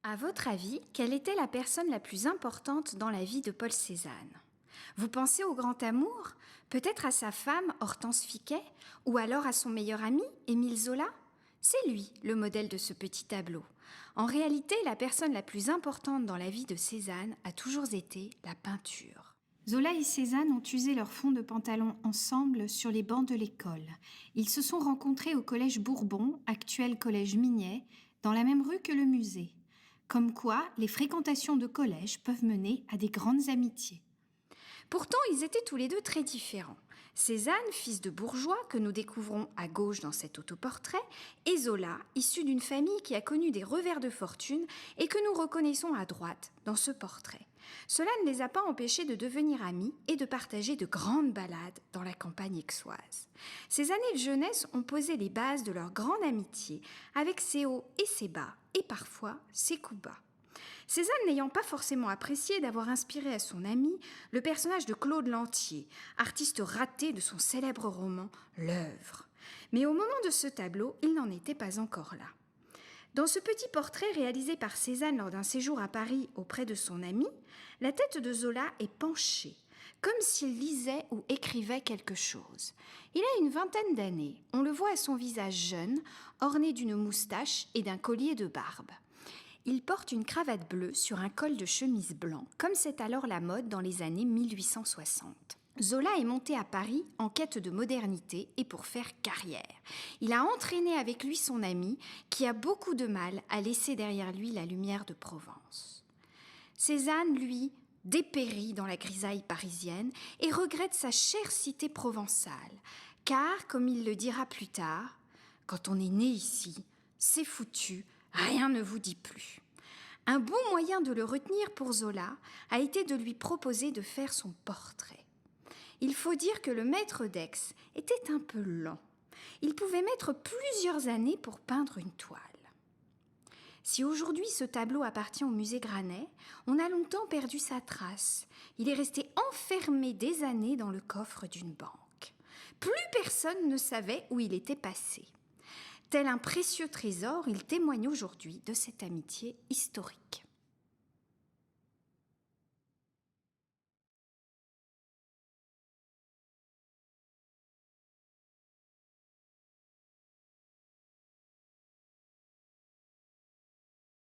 À votre avis, quelle était la personne la plus importante dans la vie de Paul Cézanne? Vous pensez au grand amour? Peut-être à sa femme, Hortense Fiquet? Ou alors à son meilleur ami, Émile Zola? C'est lui, le modèle de ce petit tableau. En réalité, la personne la plus importante dans la vie de Cézanne a toujours été la peinture. Zola et Cézanne ont usé leur fond de pantalon ensemble sur les bancs de l'école. Ils se sont rencontrés au collège Bourbon, actuel collège Mignet, dans la même rue que le musée. Comme quoi, les fréquentations de collège peuvent mener à des grandes amitiés. Pourtant, ils étaient tous les deux très différents. Cézanne, fils de bourgeois, que nous découvrons à gauche dans cet autoportrait, et Zola, issu d'une famille qui a connu des revers de fortune et que nous reconnaissons à droite dans ce portrait. Cela ne les a pas empêchés de devenir amis et de partager de grandes balades dans la campagne aixoise. Ces années de jeunesse ont posé les bases de leur grande amitié, avec ses hauts et ses bas, et parfois ses coups bas. Cézanne n'ayant pas forcément apprécié d'avoir inspiré à son ami le personnage de Claude Lantier, artiste raté de son célèbre roman L'œuvre. Mais au moment de ce tableau, il n'en était pas encore là. Dans ce petit portrait réalisé par Cézanne lors d'un séjour à Paris auprès de son ami, la tête de Zola est penchée, comme s'il lisait ou écrivait quelque chose. Il a une vingtaine d'années, on le voit à son visage jeune, orné d'une moustache et d'un collier de barbe. Il porte une cravate bleue sur un col de chemise blanc, comme c'est alors la mode dans les années 1860. Zola est monté à Paris en quête de modernité et pour faire carrière. Il a entraîné avec lui son ami, qui a beaucoup de mal à laisser derrière lui la lumière de Provence. Cézanne, lui, dépérit dans la grisaille parisienne et regrette sa chère cité provençale, car, comme il le dira plus tard, « Quand on est né ici, c'est foutu, rien ne vous dit plus ». Un bon moyen de le retenir pour Zola a été de lui proposer de faire son portrait. Il faut dire que le maître d'Aix était un peu lent. Il pouvait mettre plusieurs années pour peindre une toile. Si aujourd'hui ce tableau appartient au musée Granet, on a longtemps perdu sa trace. Il est resté enfermé des années dans le coffre d'une banque. Plus personne ne savait où il était passé. Tel un précieux trésor, il témoigne aujourd'hui de cette amitié historique.